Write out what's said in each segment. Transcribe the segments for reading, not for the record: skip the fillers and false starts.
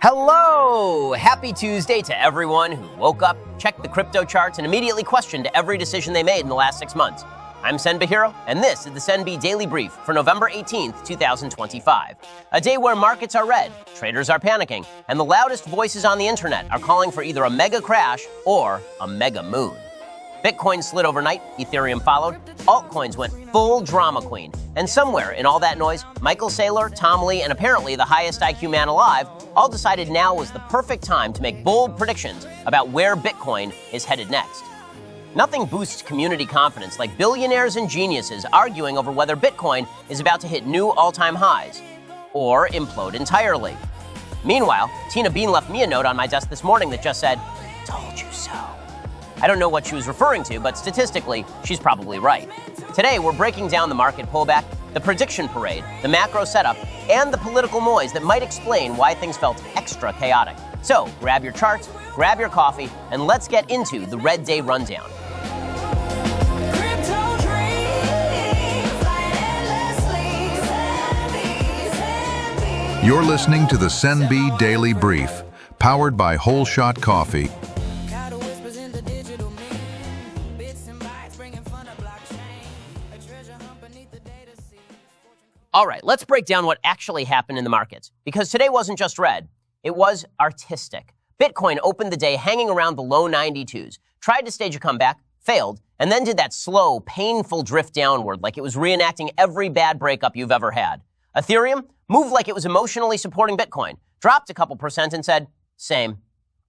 Hello! Happy Tuesday to everyone who woke up, checked the crypto charts, and immediately questioned every decision they made in the last 6 months. I'm SENB Bhiro, and this is the SENB Daily Brief for November 18th, 2025. A day where markets are red, traders are panicking, and the loudest voices on the internet are calling for either a mega crash or a mega moon. Bitcoin slid overnight, Ethereum followed, altcoins went full drama queen, and somewhere in all that noise, Michael Saylor, Tom Lee, and apparently the highest IQ man alive all decided now was the perfect time to make bold predictions about where Bitcoin is headed next. Nothing boosts community confidence like billionaires and geniuses arguing over whether Bitcoin is about to hit new all-time highs or implode entirely. Meanwhile, Tina Bean left me a note on my desk this morning that just said, "Told you so." I don't know what she was referring to, but statistically, she's probably right. Today, we're breaking down the market pullback, the prediction parade, the macro setup, and the political noise that might explain why things felt extra chaotic. So, grab your charts, grab your coffee, and let's get into the Red Day Rundown. You're listening to the SENB Daily Brief, powered by Whole Shot Coffee. All right, let's break down what actually happened in the markets, because today wasn't just red, it was artistic. Bitcoin opened the day hanging around the low 92s, tried to stage a comeback, failed, and then did that slow, painful drift downward like it was reenacting every bad breakup you've ever had. Ethereum moved like it was emotionally supporting Bitcoin, dropped a couple percent and said, same.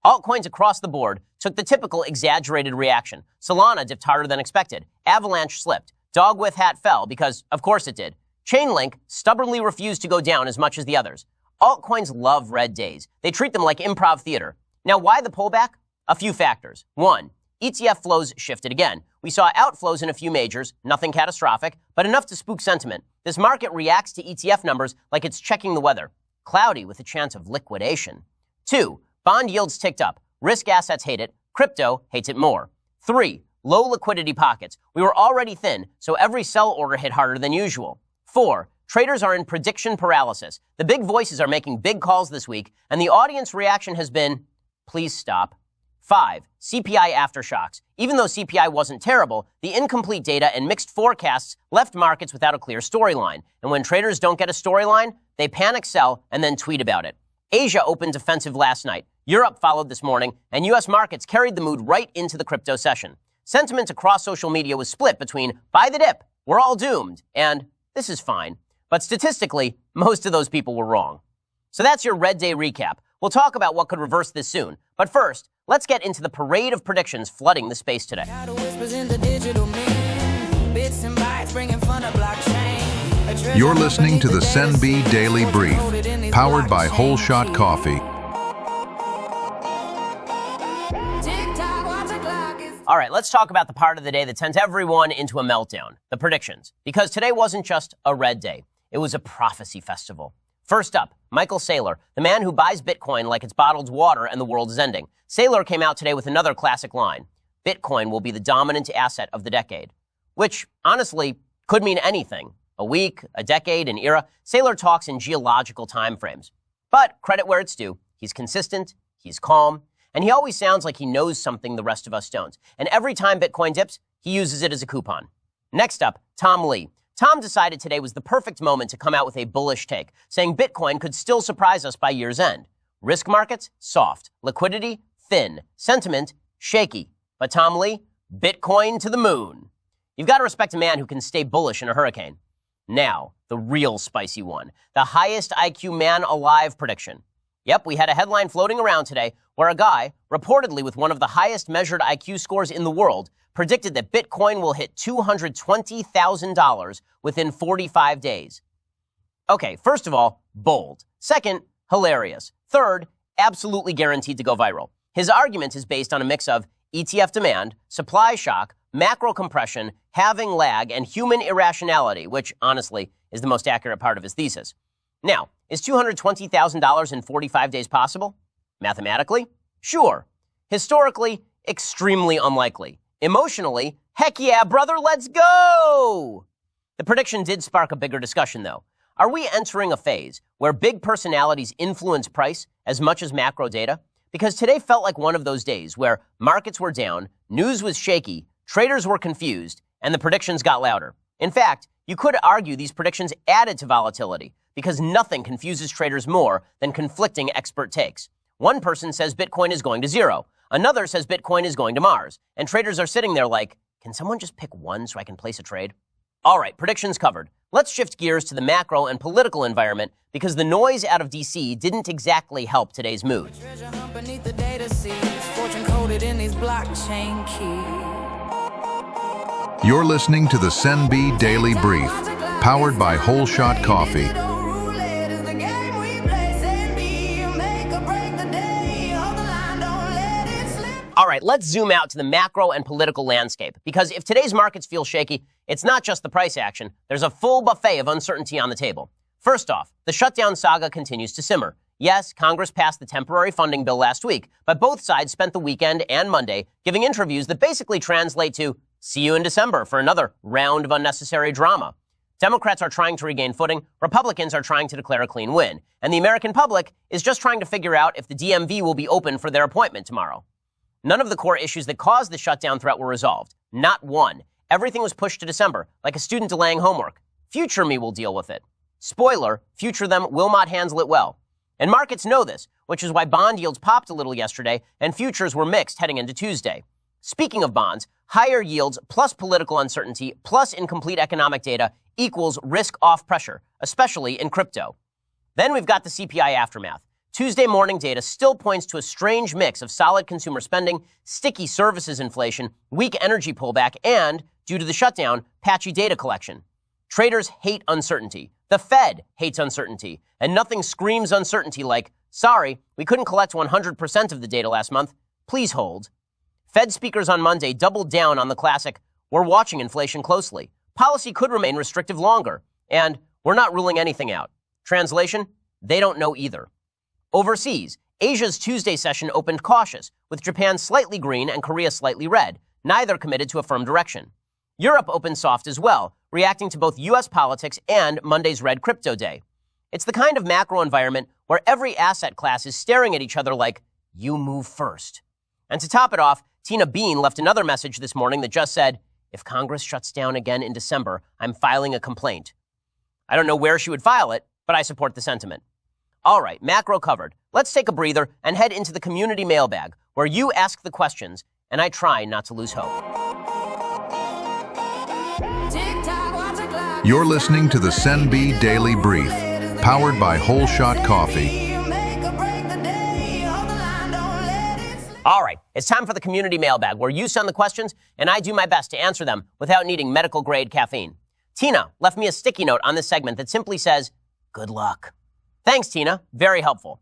Altcoins across the board took the typical exaggerated reaction. Solana dipped harder than expected. Avalanche slipped. Dog with hat fell because, of course it did. Chainlink stubbornly refused to go down as much as the others. Altcoins love red days. They treat them like improv theater. Now, why the pullback? A few factors. One, ETF flows shifted again. We saw outflows in a few majors, nothing catastrophic, but enough to spook sentiment. This market reacts to ETF numbers like it's checking the weather. Cloudy with a chance of liquidation. Two, bond yields ticked up. Risk assets hate it. Crypto hates it more. Three, low liquidity pockets. We were already thin, so every sell order hit harder than usual. 4, traders are in prediction paralysis. The big voices are making big calls this week, and the audience reaction has been, please stop. 5, CPI aftershocks. Even though CPI wasn't terrible, the incomplete data and mixed forecasts left markets without a clear storyline. And when traders don't get a storyline, they panic sell and then tweet about it. Asia opened defensive last night. Europe followed this morning, and U.S. markets carried the mood right into the crypto session. Sentiment across social media was split between, buy the dip, we're all doomed, and this is fine. But statistically, most of those people were wrong. So that's your Red Day recap. We'll talk about what could reverse this soon. But first, let's get into the parade of predictions flooding the space today. You're listening to the SENB Daily Brief, powered by Whole Shot Coffee. All right, let's talk about the part of the day that sends everyone into a meltdown, the predictions. Because today wasn't just a red day, it was a prophecy festival. First up, Michael Saylor, the man who buys Bitcoin like it's bottled water and the world is ending. Saylor came out today with another classic line. Bitcoin will be the dominant asset of the decade. Which, honestly, could mean anything. A week, a decade, an era. Saylor talks in geological time frames. But credit where it's due. He's consistent, he's calm, and he always sounds like he knows something the rest of us don't. And every time Bitcoin dips, he uses it as a coupon. Next up, Tom Lee. Tom decided today was the perfect moment to come out with a bullish take, saying Bitcoin could still surprise us by year's end. Risk markets, soft. Liquidity, thin. Sentiment, shaky. But Tom Lee, Bitcoin to the moon. You've got to respect a man who can stay bullish in a hurricane. Now, the real spicy one. The highest IQ man alive prediction. Yep, we had a headline floating around today where a guy, reportedly with one of the highest measured IQ scores in the world, predicted that Bitcoin will hit $220,000 within 45 days. Okay, first of all, bold. Second, hilarious. Third, absolutely guaranteed to go viral. His argument is based on a mix of ETF demand, supply shock, macro compression, halving lag, and human irrationality, which, honestly, is the most accurate part of his thesis. Now, is $220,000 in 45 days possible? Mathematically? Sure. Historically, extremely unlikely. Emotionally, heck yeah, brother, let's go! The prediction did spark a bigger discussion, though. Are we entering a phase where big personalities influence price as much as macro data? Because today felt like one of those days where markets were down, news was shaky, traders were confused, and the predictions got louder. In fact, you could argue these predictions added to volatility because nothing confuses traders more than conflicting expert takes. One person says Bitcoin is going to zero. Another says Bitcoin is going to Mars. And traders are sitting there like, can someone just pick one so I can place a trade? All right, predictions covered. Let's shift gears to the macro and political environment because the noise out of DC didn't exactly help today's mood. You're listening to the SENB Daily Brief, powered by Whole Shot Coffee. All right, let's zoom out to the macro and political landscape, because if today's markets feel shaky, it's not just the price action. There's a full buffet of uncertainty on the table. First off, the shutdown saga continues to simmer. Yes, Congress passed the temporary funding bill last week, but both sides spent the weekend and Monday giving interviews that basically translate to, see you in December for another round of unnecessary drama. Democrats are trying to regain footing, Republicans are trying to declare a clean win, and the American public is just trying to figure out if the DMV will be open for their appointment tomorrow. None of the core issues that caused the shutdown threat were resolved. Not one. Everything was pushed to December, like a student delaying homework. Future me will deal with it. Spoiler, future them will not handle it well. And markets know this, which is why bond yields popped a little yesterday and futures were mixed heading into Tuesday. Speaking of bonds, higher yields plus political uncertainty plus incomplete economic data equals risk-off pressure, especially in crypto. Then we've got the CPI aftermath. Tuesday morning data still points to a strange mix of solid consumer spending, sticky services inflation, weak energy pullback, and, due to the shutdown, patchy data collection. Traders hate uncertainty. The Fed hates uncertainty. And nothing screams uncertainty like, sorry, we couldn't collect 100% of the data last month. Please hold. Fed speakers on Monday doubled down on the classic, we're watching inflation closely. Policy could remain restrictive longer. And we're not ruling anything out. Translation, they don't know either. Overseas, Asia's Tuesday session opened cautious, with Japan slightly green and Korea slightly red, neither committed to a firm direction. Europe opened soft as well, reacting to both U.S. politics and Monday's red crypto day. It's the kind of macro environment where every asset class is staring at each other like, you move first. And to top it off, Tina Bean left another message this morning that just said, if Congress shuts down again in December, I'm filing a complaint. I don't know where she would file it, but I support the sentiment. All right, macro covered. Let's take a breather and head into the community mailbag, where you ask the questions, and I try not to lose hope. You're listening to the SENB Daily Brief, powered by Whole Shot Coffee. All right, it's time for the community mailbag, where you send the questions, and I do my best to answer them without needing medical-grade caffeine. Tina left me a sticky note on this segment that simply says, good luck. Thanks, Tina. Very helpful.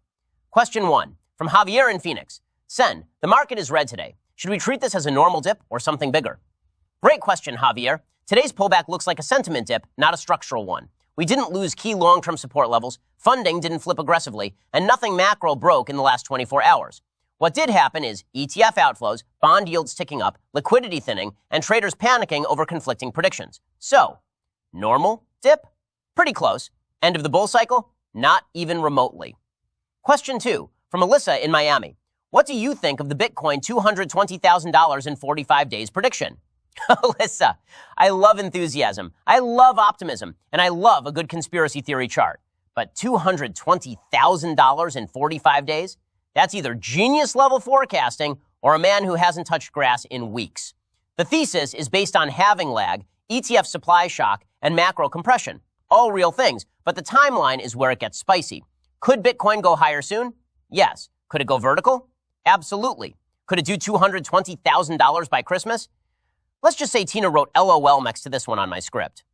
Question 1, from Javier in Phoenix. Sen, the market is red today. Should we treat this as a normal dip or something bigger? Great question, Javier. Today's pullback looks like a sentiment dip, not a structural one. We didn't lose key long-term support levels, funding didn't flip aggressively, and nothing macro broke in the last 24 hours. What did happen is ETF outflows, bond yields ticking up, liquidity thinning, and traders panicking over conflicting predictions. So, normal dip? Pretty close. End of the bull cycle? Not even remotely. Question 2, from Alyssa in Miami. What do you think of the Bitcoin $220,000 in 45 days prediction? Alyssa, I love enthusiasm, I love optimism, and I love a good conspiracy theory chart. But $220,000 in 45 days? That's either genius level forecasting or a man who hasn't touched grass in weeks. The thesis is based on halving lag, ETF supply shock, and macro compression. All real things, but the timeline is where it gets spicy. Could Bitcoin go higher soon? Yes. Could it go vertical? Absolutely. Could it do $220,000 by Christmas? Let's just say Tina wrote LOL next to this one on my script.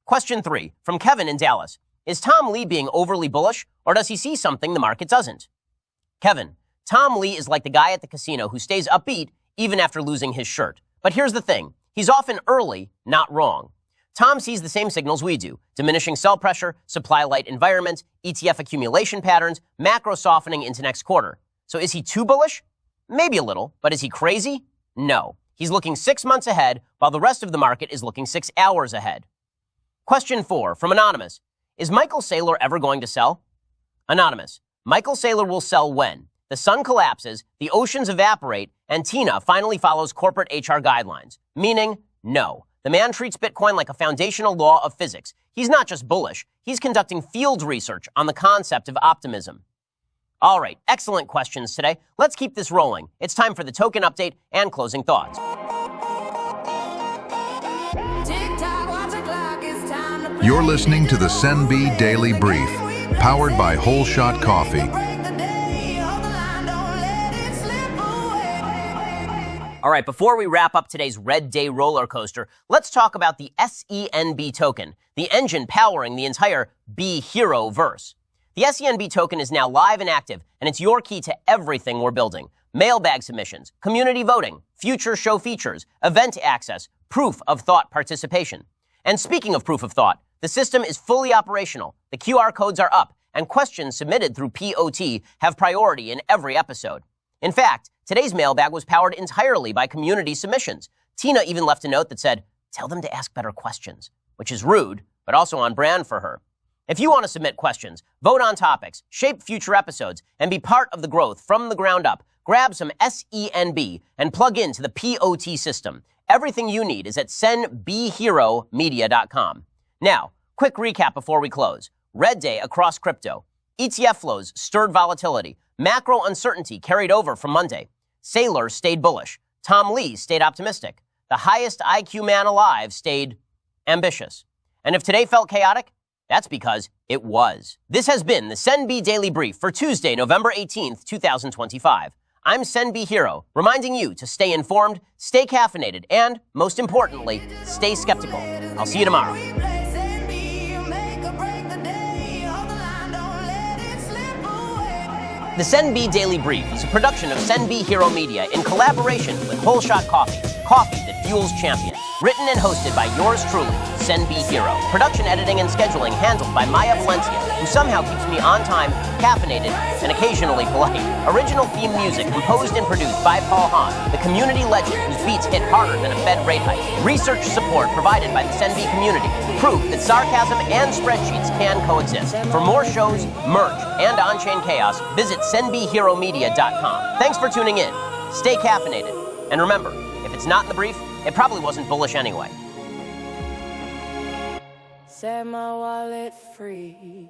Question 3, from Kevin in Dallas. Is Tom Lee being overly bullish, or does he see something the market doesn't? Kevin, Tom Lee is like the guy at the casino who stays upbeat even after losing his shirt. But here's the thing. He's often early, not wrong. Tom sees the same signals we do: diminishing sell pressure, supply-light environment, ETF accumulation patterns, macro softening into next quarter. So is he too bullish? Maybe a little, but is he crazy? No. He's looking 6 months ahead, while the rest of the market is looking 6 hours ahead. Question 4, from Anonymous. Is Michael Saylor ever going to sell? Anonymous. Michael Saylor will sell when the sun collapses, the oceans evaporate, and Tina finally follows corporate HR guidelines. Meaning, no. The man treats Bitcoin like a foundational law of physics. He's not just bullish. He's conducting field research on the concept of optimism. All right, excellent questions today. Let's keep this rolling. It's time for the token update and closing thoughts. You're listening to the SENB Daily Brief, powered by Whole Shot Coffee. All right, before we wrap up today's Red Day roller coaster, let's talk about the SENB token, the engine powering the entire Bhiro verse. The SENB token is now live and active, and it's your key to everything we're building. Mailbag submissions, community voting, future show features, event access, proof of thought participation. And speaking of proof of thought, the system is fully operational, the QR codes are up, and questions submitted through POT have priority in every episode. In fact, today's mailbag was powered entirely by community submissions. Tina even left a note that said, "Tell them to ask better questions," which is rude, but also on brand for her. If you want to submit questions, vote on topics, shape future episodes, and be part of the growth from the ground up, grab some SENB and plug into the POT system. Everything you need is at senbheromedia.com. Now, quick recap before we close. Red Day across crypto. ETF flows stirred volatility. Macro uncertainty carried over from Monday. Saylor stayed bullish. Tom Lee stayed optimistic. The highest IQ man alive stayed ambitious. And if today felt chaotic, that's because it was. This has been the SENB Daily Brief for Tuesday, November 18th, 2025. I'm Bhiro, reminding you to stay informed, stay caffeinated, and, most importantly, stay skeptical. I'll see you tomorrow. The SENB Daily Brief is a production of Bhiro Media in collaboration with Whole Shot Coffee, coffee that fuels champions. Written and hosted by yours truly, Bhiro. Production, editing, and scheduling handled by Maya Valencia, who somehow keeps me on time, caffeinated, and occasionally polite. Original theme music composed and produced by Paul Hahn, the community legend whose beats hit harder than a Fed rate hike. Research support provided by the SENB community. Proof that sarcasm and spreadsheets can coexist. For more shows, merch, and on-chain chaos, visit senbheromedia.com. Thanks for tuning in. Stay caffeinated. And remember, if it's not in the brief, it probably wasn't bullish anyway. Set my wallet free.